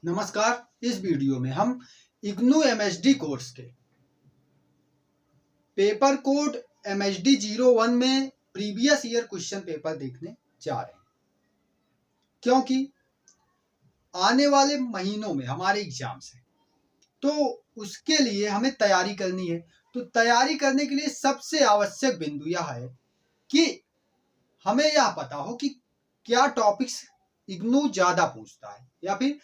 नमस्कार। इस वीडियो में हम इग्नू एमएसडी कोर्स के पेपर कोड एमएसडी 01 में प्रीवियस ईयर क्वेश्चन पेपर देखने जा रहे हैं, क्योंकि आने वाले महीनों में हमारे एग्जाम्स हैं, तो उसके लिए हमें तैयारी करनी है। तो तैयारी करने के लिए सबसे आवश्यक बिंदु यह है कि हमें यह पता हो कि क्या टॉपिक्स इग्नू ज्यादा पूछता है या फिर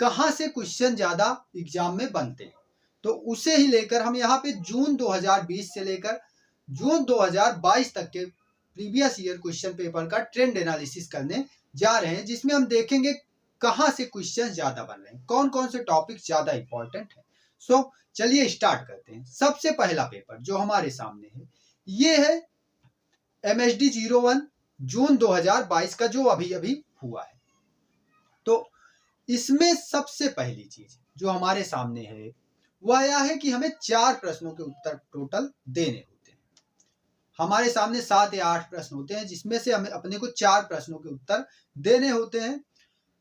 कहाँ से क्वेश्चन ज्यादा एग्जाम में बनते हैं। तो उसे ही लेकर हम यहाँ पे जून 2020 से लेकर जून 2022 तक के प्रीवियस ईयर क्वेश्चन पेपर का ट्रेंड एनालिसिस करने जा रहे हैं, जिसमें हम देखेंगे कहाँ से क्वेश्चन ज्यादा बन रहे हैं, कौन कौन से टॉपिक ज्यादा इंपॉर्टेंट है। सो चलिए स्टार्ट करते हैं। सबसे पहला पेपर जो हमारे सामने है ये है एमएसडी 01 जून 2022 का, जो अभी अभी हुआ है। तो इसमें सबसे पहली चीज जो हमारे सामने है वह यह है कि हमें 4 प्रश्नों के उत्तर टोटल देने होते हैं। हमारे सामने 7 या 8 प्रश्न होते हैं, जिसमें से हमें अपने को 4 प्रश्नों के उत्तर देने होते हैं।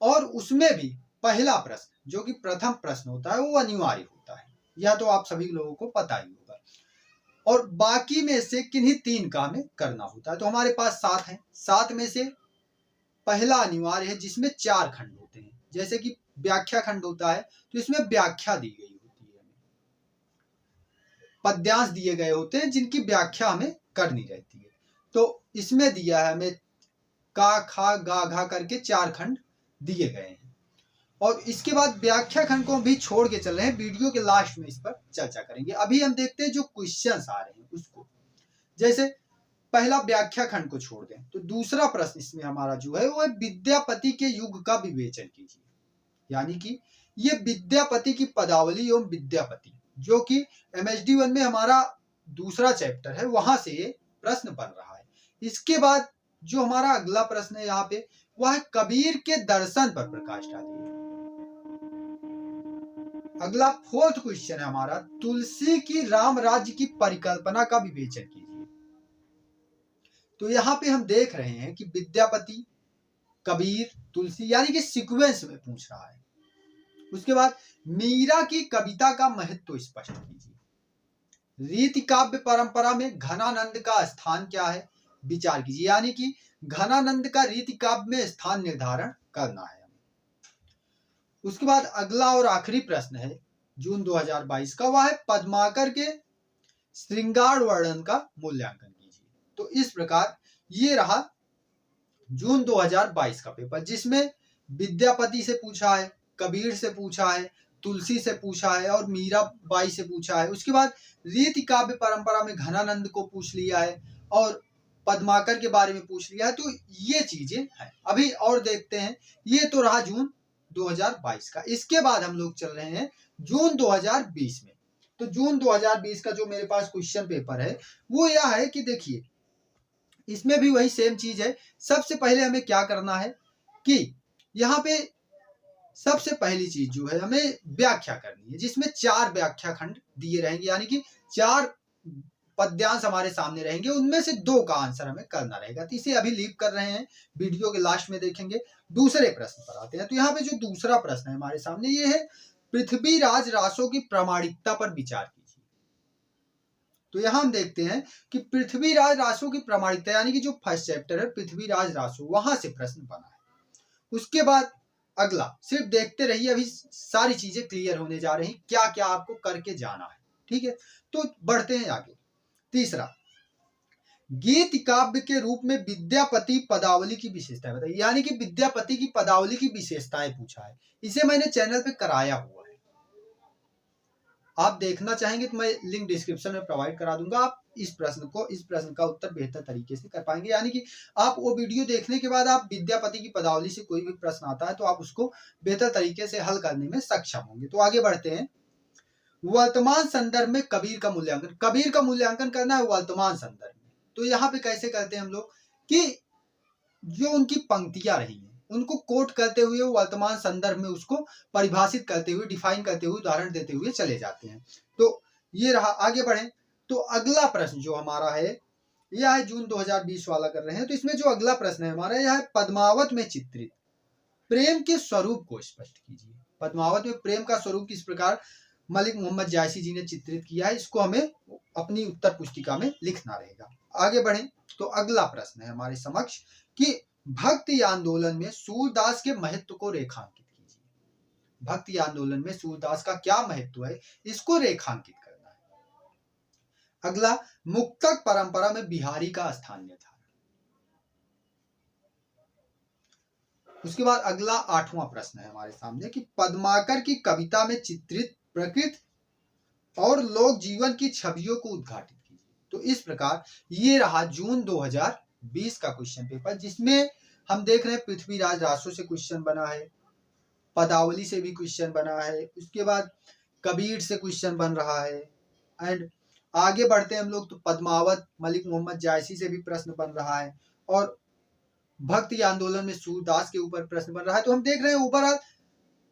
और उसमें भी पहला प्रश्न जो कि प्रथम प्रश्न होता है वो अनिवार्य होता है, यह तो आप सभी लोगों को पता ही होगा। और बाकी में से किन्हीं 3 का हमें करना होता है। तो हमारे पास 7 है, 7 में से पहला अनिवार्य है जिसमें 4 खंड होते हैं। जैसे कि व्याख्या खंड होता है तो इसमें व्याख्या दी गई होती है, पद्यांश दिए गए होते हैं जिनकी व्याख्या हमें करनी रहती है। तो इसमें दिया है हमें का, खा, गा, घा करके 4 खंड दिए गए हैं। और इसके बाद व्याख्या खंड को भी छोड़ के चल रहे हैं, वीडियो के लास्ट में इस पर चर्चा करेंगे। अभी हम देखते हैं जो क्वेश्चंस आ रहे हैं उसको। जैसे पहला व्याख्या खंड को छोड़ दें तो दूसरा प्रश्न इसमें हमारा जो है वो है विद्यापति के युग का विवेचन कीजिए। यानी कि ये विद्यापति की पदावली एवं विद्यापति जो कि एमएसडी 1 में हमारा दूसरा चैप्टर है, वहां से ये प्रश्न बन रहा है। इसके बाद जो हमारा अगला प्रश्न है यहाँ पे वह है कबीर के दर्शन पर प्रकाश डालिए। अगला 4th क्वेश्चन है हमारा तुलसी की राम राज्य की परिकल्पना का विवेचन कीजिए। तो यहाँ पे हम देख रहे हैं कि विद्यापति, कबीर, तुलसी, यानी कि सीक्वेंस में पूछ रहा है। उसके बाद मीरा की कविता का महत्व स्पष्ट कीजिए। रीति काव्य परंपरा में घनानंद का स्थान क्या है, विचार कीजिए। यानी कि घनानंद का रीति काव्य में स्थान निर्धारण करना है। उसके बाद अगला और आखिरी प्रश्न है जून 2022 का, वह है पद्माकर के श्रृंगार वर्णन का मूल्यांकन कीजिए। तो इस प्रकार ये रहा जून 2022 का पेपर, जिसमें विद्यापति से पूछा है, कबीर से पूछा है, तुलसी से पूछा है और मीराबाई से पूछा है। उसके बाद रीति काव्य परंपरा में घनानंद को पूछ लिया है और पद्माकर के बारे में पूछ लिया है। तो ये चीजें हैं। अभी और देखते हैं, ये तो रहा जून 2022 का। इसके बाद हम लोग चल रहे हैं जून 2020 में। तो जून 2020 का जो मेरे पास क्वेश्चन पेपर है वो यह है कि देखिए इसमें भी वही सेम चीज है। सबसे पहले हमें क्या करना है कि यहाँ पे सबसे पहली चीज जो है हमें व्याख्या करनी है, जिसमें 4 व्याख्या खंड दिए रहेंगे। यानी कि 4 पद्यांश हमारे सामने रहेंगे, उनमें से 2 का आंसर हमें करना रहेगा। तो इसे अभी लीव कर रहे हैं, वीडियो के लास्ट में देखेंगे। दूसरे प्रश्न पर आते हैं। तो यहाँ पे जो दूसरा प्रश्न है हमारे सामने ये है पृथ्वीराज रासो की प्रामाणिकता पर विचार कीजिए। तो यहाँ हम देखते हैं कि पृथ्वीराज रासो की प्रामाणिकता, यानी कि जो फर्स्ट चैप्टर है पृथ्वीराज रासो, वहां से प्रश्न बना है। उसके बाद अगला सिर्फ देखते रहिए, अभी सारी चीजें क्लियर होने जा रही, क्या क्या आपको करके जाना है। ठीक है, तो बढ़ते हैं आगे। तीसरा, गीत काव्य के रूप में विद्यापति पदावली की विशेषताएं बताइए। यानी कि विद्यापति की पदावली की विशेषताएं पूछा है। इसे मैंने चैनल पे कराया हुआ है, आप देखना चाहेंगे तो मैं लिंक डिस्क्रिप्शन में प्रोवाइड करा दूंगा। आप इस प्रश्न का उत्तर बेहतर तरीके से कर पाएंगे। यानी कि आप वो वीडियो देखने के बाद आप विद्यापति की पदावली से कोई भी प्रश्न आता है तो आप उसको बेहतर तरीके से हल करने में सक्षम होंगे। तो आगे बढ़ते हैं। वर्तमान संदर्भ में कबीर का मूल्यांकन। कबीर का मूल्यांकन करना है वर्तमान संदर्भ में। तो यहाँ पे कैसे करते हैं हम लोग कि जो उनकी पंक्तियां रही हैं उनको कोट करते हुए वर्तमान संदर्भ में उसको परिभाषित करते हुए, डिफाइन करते हुए, उदाहरण देते हुए चले जाते हैं। तो ये रहा। आगे बढ़े तो अगला प्रश्न जो हमारा है यह है जून 2020 वाला कर रहे हैं। तो इसमें जो अगला प्रश्न है हमारा यह है पद्मावत में चित्रित प्रेम के स्वरूप को स्पष्ट कीजिए। पद्मावत में प्रेम का स्वरूप किस प्रकार मलिक मोहम्मद जायसी जी ने चित्रित किया है, इसको हमें अपनी उत्तर पुस्तिका में लिखना रहेगा। आगे बढ़ें तो अगला प्रश्न है हमारे समक्ष कि भक्ति आंदोलन में सूरदास के महत्व को रेखांकित कीजिए। भक्ति आंदोलन में सूरदास का क्या महत्व है, इसको रेखांकित करना है। अगला, मुक्तक परंपरा में बिहारी का स्थान निर्धारण। उसके बाद अगला 8वां प्रश्न है हमारे सामने कि पद्माकर की कविता में चित्रित प्रकृति और लोक जीवन की छवियों को उद्घाटित कीजिए। तो इस प्रकार ये रहा जून 2020 का क्वेश्चन पेपर, जिसमें हम देख रहे हैं पृथ्वीराज रासो से क्वेश्चन बना है, पदावली से भी क्वेश्चन बना है, उसके बाद कबीर से क्वेश्चन बन रहा है, एंड आगे बढ़ते हैं हम लोग तो पद्मावत मलिक मोहम्मद जायसी से भी प्रश्न बन रहा है, और भक्ति आंदोलन में सूरदास के ऊपर प्रश्न बन रहा है। तो हम देख रहे हैं ओवरऑल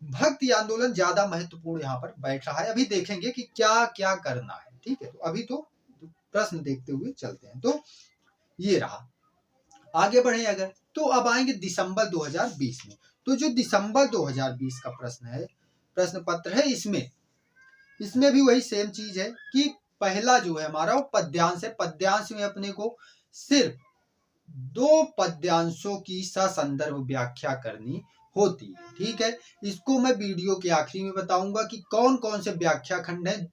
भक्ति आंदोलन ज्यादा महत्वपूर्ण यहाँ पर बैठ रहा है। अभी देखेंगे कि क्या क्या करना है, ठीक है। तो अभी तो प्रश्न देखते हुए चलते हैं। तो ये रहा, आगे बढ़े अगर तो अब आएंगे दिसंबर 2020 में। तो जो दिसंबर 2020 का प्रश्न है, प्रश्न पत्र है, इसमें भी वही सेम चीज है कि पहला जो है हमारा वो पद्यांश है। पद्यांश में अपने को सिर्फ 2 पद्यांशों की ससंदर्भ व्याख्या करनी होती है, ठीक है। इसको मैं वीडियो के आखिरी में बताऊंगा कि कौन कौन से व्याख्या खंड हैं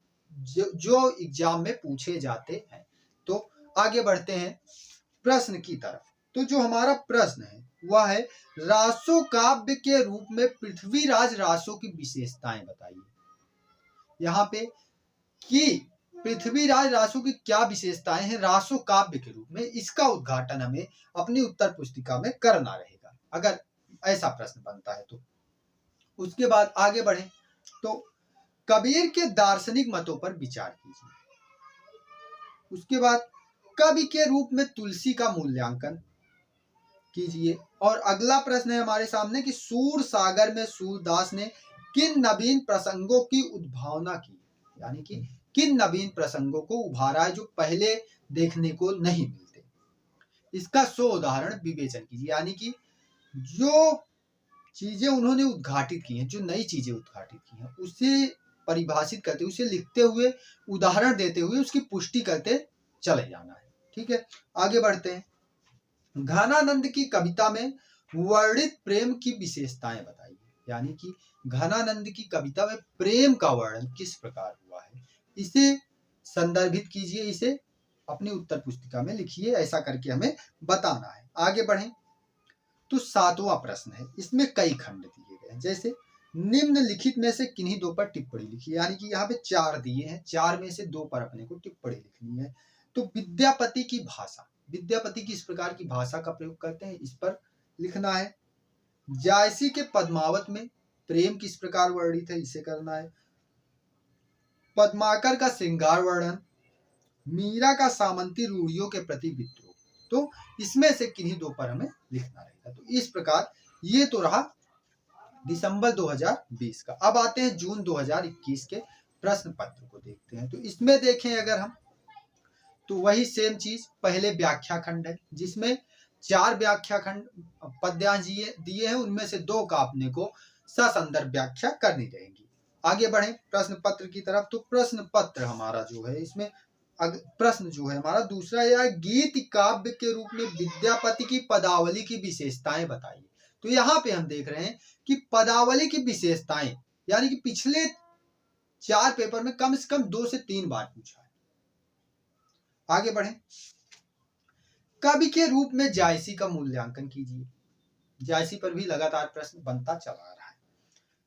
जो एग्जाम में पूछे जाते हैं। तो आगे बढ़ते हैं प्रश्न की तरफ। तो जो हमारा प्रश्न है वह है रासो काव्य के रूप में पृथ्वीराज रासो की विशेषताएं बताइए। यहाँ पे कि पृथ्वीराज रासो की क्या विशेषताएं हैं रासो काव्य के रूप में, इसका उद्घाटन हमें अपनी उत्तर पुस्तिका में करना रहेगा, अगर ऐसा प्रश्न बनता है तो। उसके बाद आगे बढ़े तो कबीर के दार्शनिक मतों पर विचार कीजिए। उसके बाद कवि के रूप में तुलसी का मूल्यांकन कीजिए। और अगला प्रश्न है हमारे सामने कि सूर सागर में सूरदास ने किन नवीन प्रसंगों की उद्भावना की, यानी कि किन नवीन प्रसंगों को उभारा है जो पहले देखने को नहीं मिलते। इसका 100 उदाहरण विवेचन कीजिए, यानी कि जो चीजें उन्होंने उद्घाटित की हैं, जो नई चीजें उद्घाटित की हैं, उसे परिभाषित करते, उसे लिखते हुए, उदाहरण देते हुए उसकी पुष्टि करते चले जाना है, ठीक है। आगे बढ़ते हैं। घनानंद की कविता में वर्णित प्रेम की विशेषताएं बताइए, यानी कि घनानंद की कविता में प्रेम का वर्णन किस प्रकार हुआ है, इसे संदर्भित कीजिए, इसे अपनी उत्तर पुस्तिका में लिखिए। ऐसा करके हमें बताना है। आगे बढ़ें तो 7वां प्रश्न है, इसमें कई खंड दिए गए हैं, जैसे निम्नलिखित में से किन्हीं 2 पर टिप्पणी लिखिए, यानी कि यहाँ पे 4 दिए हैं, 4 में से 2 पर अपने को टिप्पणी लिखनी है। तो विद्यापति की भाषा, विद्यापति किस प्रकार की भाषा का प्रयोग करते हैं, इस पर लिखना है। जायसी के पद्मावत में प्रेम किस प्रकार वर्णित है, इसे करना है। पद्माकर का श्रृंगार वर्णन, मीरा का सामंती रूढ़ियों के प्रति विद्रोह, तो इसमें से किन्हीं 2 पर हमें लिखना रहेगा। तो इस प्रकार ये तो रहा दिसंबर 2020 का। अब आते हैं जून 2021 के प्रश्न पत्र को देखते हैं। तो इसमें देखें अगर हम तो वही सेम चीज, पहले व्याख्या खंड है जिसमें 4 व्याख्या खंड पद्यांश दिए हैं, उनमें से 2 का अपने को ससंदर्भ व्याख्या करनी रहेगी। आगे बढ़े प्रश्न पत्र की तरफ। तो प्रश्न पत्र हमारा जो है, इसमें प्रश्न जो है हमारा दूसरा यह गीत काव्य के रूप में विद्यापति की पदावली की विशेषताएं बताइए। तो यहाँ पे हम देख रहे हैं कि पदावली की विशेषताएं, यानी कि पिछले 4 पेपर में कम से कम 2 से 3 बार पूछा है। आगे बढ़े, कवि के रूप में जायसी का मूल्यांकन कीजिए। जायसी पर भी लगातार प्रश्न बनता चला रहा है।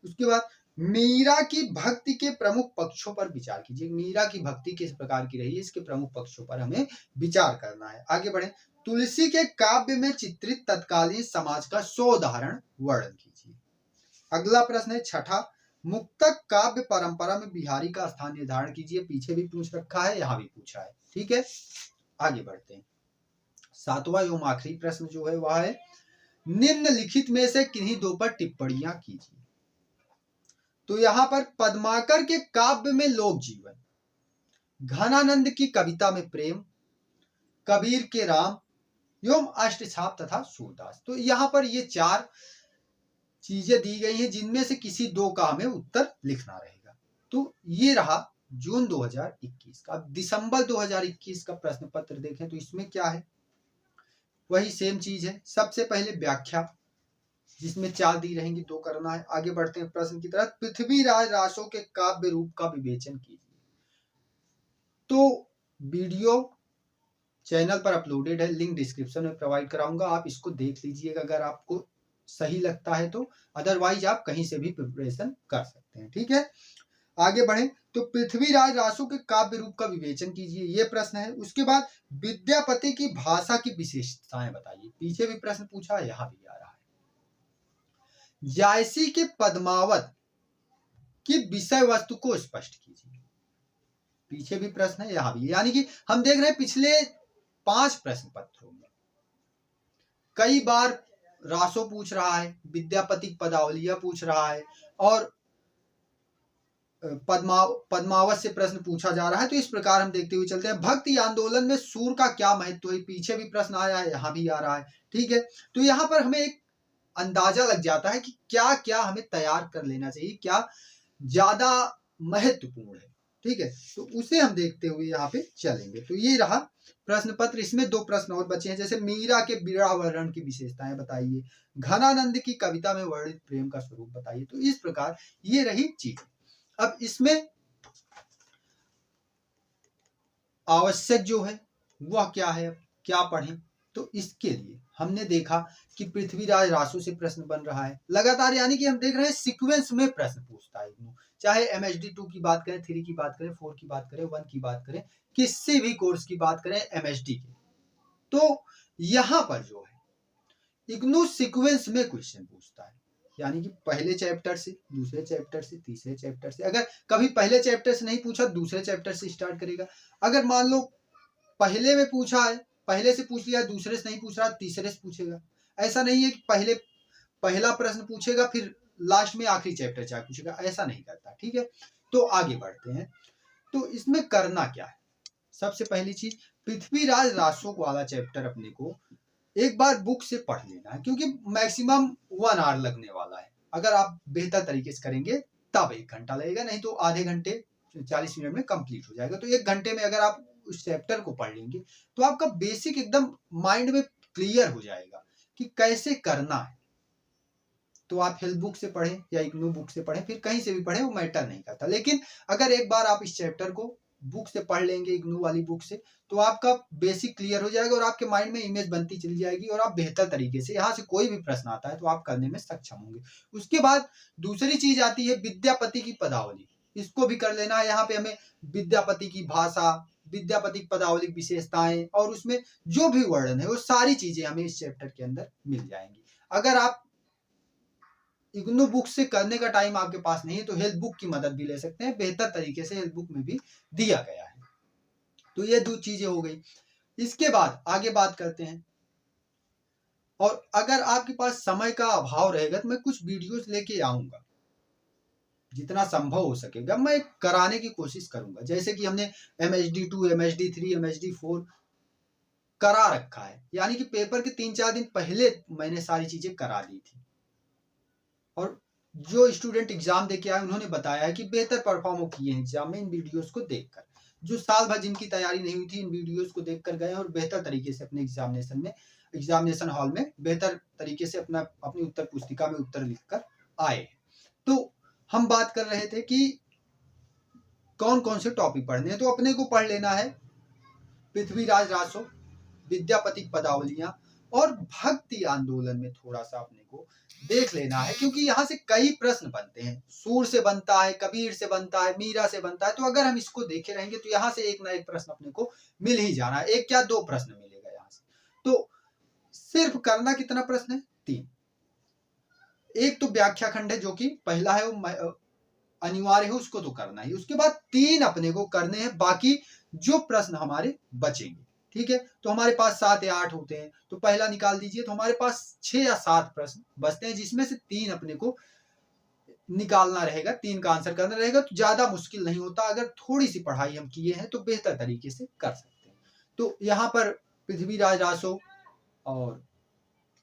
उसके बाद मीरा की भक्ति के प्रमुख पक्षों पर विचार कीजिए। मीरा की भक्ति किस प्रकार की रही है, इसके प्रमुख पक्षों पर हमें विचार करना है। आगे बढ़े, तुलसी के काव्य में चित्रित तत्कालीन समाज का 100 उदाहरण वर्णन कीजिए। अगला प्रश्न है 6ठा, मुक्तक काव्य परंपरा में बिहारी का स्थान निर्धारण कीजिए। पीछे भी पूछ रखा है, यहाँ भी पूछा है, ठीक है। आगे बढ़ते हैं। 7वां एवं आखिरी प्रश्न जो है वह है निम्नलिखित में से किन्हीं 2 पर टिप्पणियां कीजिए। तो यहां पर पद्माकर के काव्य में लोक जीवन, घनानंद की कविता में प्रेम, कबीर के राम एवं अष्टछाप तथा सूरदास। तो यहां पर ये 4 चीजें दी गई हैं जिनमें से किसी दो का हमें उत्तर लिखना रहेगा। तो ये रहा जून 2021 का। अब दिसंबर 2021 का प्रश्न पत्र देखें तो इसमें क्या है, वही सेम चीज है। सबसे पहले व्याख्या, जिसमें 4 दी रहेंगी, 2 करना है। आगे बढ़ते हैं प्रश्न की तरफ। पृथ्वीराज रासो के काव्य रूप का विवेचन कीजिए। तो वीडियो चैनल पर अपलोडेड है, लिंक डिस्क्रिप्शन में प्रोवाइड कराऊंगा, आप इसको देख लीजिएगा अगर आपको सही लगता है तो। अदरवाइज आप कहीं से भी प्रिपरेशन कर सकते हैं, ठीक है। आगे बढ़े तो पृथ्वीराज रासो के काव्य रूप का विवेचन कीजिए, ये प्रश्न है। उसके बाद विद्यापति की भाषा की विशेषताएं बताइए। पीछे भी प्रश्न पूछा है, यहां भी आ रहा है। जायसी के पद्मावत की विषय वस्तु को स्पष्ट कीजिए। पीछे भी प्रश्न है, यहां भी। यानी कि हम देख रहे हैं पिछले 5 प्रश्न पत्रों में कई बार रासो पूछ रहा है, विद्यापति पदावलियां पूछ रहा है, और पद्मावत से प्रश्न पूछा जा रहा है। तो इस प्रकार हम देखते हुए चलते हैं। भक्ति आंदोलन में सूर का क्या महत्व है, पीछे भी प्रश्न आया है, यहां भी आ रहा है, ठीक है। तो यहां पर हमें एक अंदाजा लग जाता है कि क्या क्या हमें तैयार कर लेना चाहिए, क्या ज्यादा महत्वपूर्ण है, ठीक है। तो उसे हम देखते हुए यहाँ पे चलेंगे। तो ये रहा प्रश्न पत्र। इसमें 2 प्रश्न और बचे हैं, जैसे मीरा के विरह वर्णन की विशेषताएं बताइए, घनानंद की कविता में वर्णित प्रेम का स्वरूप बताइए। तो इस प्रकार ये रही चीज। अब इसमें आवश्यक जो है वह क्या है, क्या पढ़ें, तो इसके लिए हमने देखा कि पृथ्वीराज रासो से प्रश्न बन रहा है लगातार। यानी कि हम देख रहे हैं सीक्वेंस में प्रश्न पूछता है, चाहे MHD 2 की बात करें, 3 की बात करें, 4 की बात करें, 1 की बात करें, किसी भी कोर्स की बात करें MHD की। तो यहां पर जो है इग्नू सीक्वेंस में क्वेश्चन पूछता है, यानी कि पहले चैप्टर से, दूसरे चैप्टर से, तीसरे चैप्टर से। अगर कभी पहले चैप्टर से नहीं पूछा, दूसरे चैप्टर से स्टार्ट करेगा। अगर मान लो पहले में पूछा है, पहले से पूछ लिया, दूसरे से नहीं पूछ रहा, तीसरे से पूछेगा। ऐसा नहीं है कि पहला प्रश्न पूछेगा फिर लास्ट में आखिरी चैप्टर चाहे पूछेगा, ऐसा नहीं करता, ठीक है। तो आगे बढ़ते हैं। तो इसमें करना क्या है, सबसे पहली चीज पृथ्वीराज रासो वाला चैप्टर अपने को एक बार बुक से पढ़ लेना है, क्योंकि मैक्सिमम 1 आवर लगने वाला है। अगर आप बेहतर तरीके से करेंगे तब 1 घंटा लगेगा, नहीं तो आधे घंटे 40 मिनट में कंप्लीट हो जाएगा। तो 1 घंटे में अगर आप उस चैप्टर को पढ़ लेंगे तो आपका बेसिक एकदम माइंड में क्लियर हो जाएगा कि कैसे करना है। तो आप हेल्थ बुक से पढ़ें या इग्नू बुक से पढ़ें, फिर कहीं से भी पढ़ें, वो मैटर नहीं करता। लेकिन अगर एक बार आप इस चैप्टर को बुक से पढ़ लेंगे, इग्नू वाली बुक से, तो आपका बेसिक क्लियर हो जाएगा और आपके माइंड में इमेज बनती चली जाएगी और आप बेहतर तरीके से यहाँ से कोई भी प्रश्न आता है तो आप करने में सक्षम होंगे। उसके बाद दूसरी चीज आती है विद्यापति की पदावली, इसको भी कर लेना है। यहाँ पे हमें विद्यापति की भाषा, विद्यापति की पदावली विशेषताएं और उसमें जो भी वर्णन है वो सारी चीजें हमें इस चैप्टर के अंदर मिल जाएंगी। अगर आप इग्नू बुक से करने का टाइम आपके पास नहीं है तो हेल्थ बुक की मदद भी ले सकते हैं, बेहतर तरीके से हेल्थ बुक में भी दिया गया है। तो ये 2 चीजें हो गई। इसके बाद आगे बात करते हैं। और अगर आपके पास समय का अभाव रहेगा तो मैं कुछ वीडियोस लेके आऊंगा, जितना संभव हो सकेगा मैं कराने की कोशिश करूंगा। जैसे कि हमने MHD 2, MHD 3, MHD 4 करा रखा है, यानी कि पेपर के 3-4 दिन पहले मैंने सारी चीजें करा दी थी। और जो स्टूडेंट एग्जाम देके आए उन्होंने बताया है कि बेहतर परफॉर्म किए हैं एग्जाम में इन वीडियोस को देखकर। जो साल भर जिनकी तैयारी नहीं हुई थी इन वीडियोस को देखकर गए और बेहतर तरीके से अपने एग्जामिनेशन हॉल में बेहतर तरीके से अपनी उत्तर पुस्तिका में उत्तर लिखकर आए। तो हम बात कर रहे थे कि कौन कौन से टॉपिक पढ़ने हैं। तो अपने को पढ़ लेना है पृथ्वीराज रासो, विद्यापति पदावलियां और भक्ति आंदोलन में थोड़ा सा अपने को देख लेना है, क्योंकि यहाँ से कई प्रश्न बनते हैं। सूर से बनता है, कबीर से बनता है, मीरा से बनता है। तो अगर हम इसको देखे रहेंगे तो यहाँ से एक ना एक प्रश्न अपने को मिल ही जाना है। एक क्या 2 प्रश्न मिलेगा यहाँ से। तो सिर्फ करना कितना प्रश्न है, 3। एक तो व्याख्या खंड है जो कि पहला है, वो अनिवार्य है, उसको तो करना ही। उसके बाद 3 अपने को करने हैं, बाकी जो प्रश्न हमारे बचेंगे, ठीक है। तो हमारे पास 7 या 8 होते हैं, तो पहला निकाल दीजिए तो हमारे पास 6 या 7 प्रश्न बचते हैं, जिसमें से 3 अपने को निकालना रहेगा, 3 का आंसर करना रहेगा। तो ज्यादा मुश्किल नहीं होता, अगर थोड़ी सी पढ़ाई हम किए हैं तो बेहतर तरीके से कर सकते हैं। तो यहाँ पर पृथ्वीराज रासो और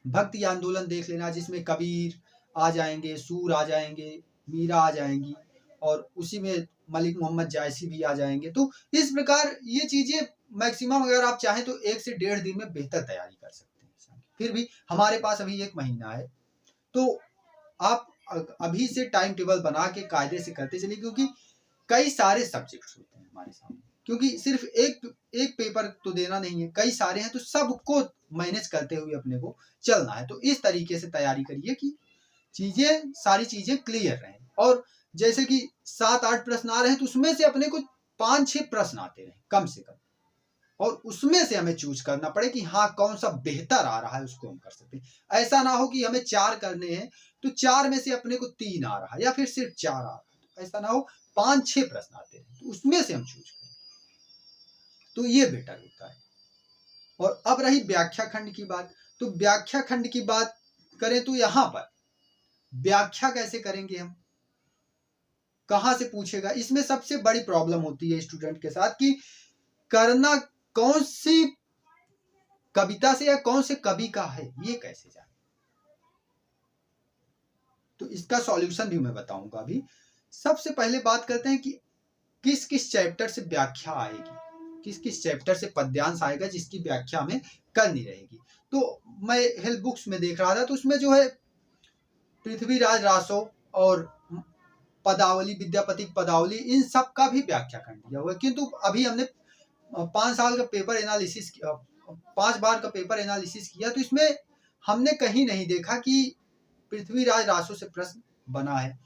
भक्ति आंदोलन देख लेना, जिसमें कबीर, आ जाएंगे, सूर आ जाएंगे, मीरा आ जाएंगी और उसी में मलिक मोहम्मद जायसी भी आ जाएंगे। तो इस प्रकार ये चीजें मैक्सिमम अगर आप चाहें तो 1 से 1.5 दिन में बेहतर तैयारी कर सकते हैं। फिर भी हमारे पास अभी 1 महीना है, तो आप अभी से टाइम टेबल बना के कायदे से करते चलिए, क्योंकि कई सारे सब्जेक्ट्स होते हैं हमारे सामने, क्योंकि सिर्फ एक पेपर तो देना नहीं है, कई सारे हैं, तो सबको मैनेज करते हुए अपने को चलना है। तो इस तरीके से तैयारी करिए कि सारी चीजें क्लियर रहें। और जैसे कि 7-8 प्रश्न आ रहे हैं तो उसमें से अपने को 5-6 प्रश्न आते रहे कम से कम, और उसमें से हमें चूज करना पड़े कि हाँ कौन सा बेहतर आ रहा है, उसको हम कर सकते हैं। ऐसा ना हो कि हमें 4 करने हैं तो 4 में से अपने को 3 आ रहा है या फिर सिर्फ 4 आ रहा है, ऐसा ना हो। 5-6 प्रश्न आते हैं तो उसमें से हम चूज करें, तो ये बेटर होता है। और अब रही व्याख्या खंड की बात, तो व्याख्या खंड की बात करें तो यहाँ पर व्याख्या कैसे करेंगे हम, कहां से पूछेगा, इसमें सबसे बड़ी प्रॉब्लम होती है स्टूडेंट के साथ कि करना कौन सी कविता से या कौन से कवि का है, ये कैसे जाने। तो इसका सॉल्यूशन भी मैं बताऊंगा अभी। सबसे पहले बात करते हैं कि किस किस चैप्टर से व्याख्या आएगी, किस किस चैप्टर से पद्यांश आएगा जिसकी व्याख्या हमें करनी रहेगी। तो मैं हेल्प बुक्स में देख रहा था, तो उसमें जो है पृथ्वीराज रासो और पदावली, विद्यापति पदावली, इन सब का भी व्याख्या खंड दिया हुआ है। किंतु अभी हमने 5 साल का पेपर एनालिसिस, 5 बार का पेपर एनालिसिस किया, तो इसमें हमने कहीं नहीं देखा कि पृथ्वीराज रासो से प्रश्न बना है,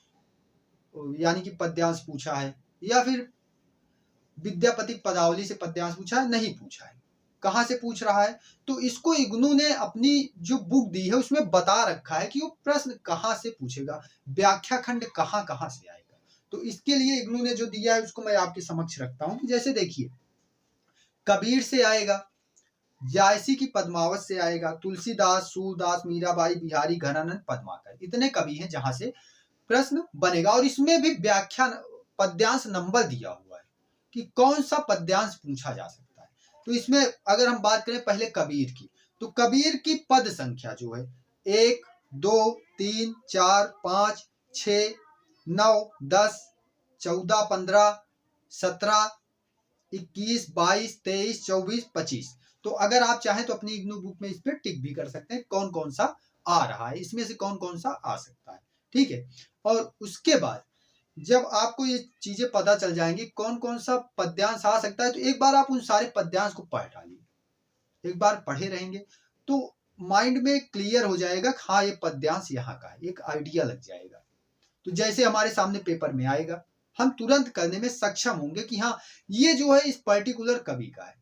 यानी कि पद्यांश पूछा है, या फिर विद्यापति पदावली से पद्यांश पूछा है, नहीं पूछा है। कहाँ से पूछ रहा है, तो इसको इग्नू ने अपनी जो बुक दी है उसमें बता रखा है कि वो प्रश्न कहाँ से पूछेगा, व्याख्या खंड कहाँ कहाँ से आएगा। तो इसके लिए इग्नू ने जो दिया है उसको मैं आपके समक्ष रखता हूँ। जैसे देखिए, कबीर से आएगा, जायसी की पद्मावत से आएगा, तुलसीदास, सूरदास, मीराबाई, बिहारी, घनानंद, पद्माकर, इतने कवि हैं जहां से प्रश्न बनेगा। और इसमें भी व्याख्या पद्यांश नंबर दिया हुआ है कि कौन सा पद्यांश पूछा जा सकता है। तो इसमें अगर हम बात करें पहले कबीर की, तो कबीर की पद संख्या जो है 1, 2, 3, 4, 5, 6, 9, 10, 14, 15, 17, 21, 22, 23, 24, 25। तो अगर आप चाहें तो अपनी इग्नू बुक में इस पे टिक भी कर सकते हैं कौन कौन सा आ रहा है, इसमें से कौन कौन सा आ सकता है, ठीक है। और उसके बाद जब आपको ये चीजें पता चल जाएंगी कौन कौन सा पद्यांश आ सकता है, तो एक बार आप उन सारे पद्यांश को पढ़ डालिए, एक बार पढ़े रहेंगे तो माइंड में क्लियर हो जाएगा, हाँ ये पद्यांश यहाँ का है, एक आइडिया लग जाएगा। तो जैसे हमारे सामने पेपर में आएगा हम तुरंत करने में सक्षम होंगे कि हाँ ये जो है इस पर्टिकुलर कवि का है,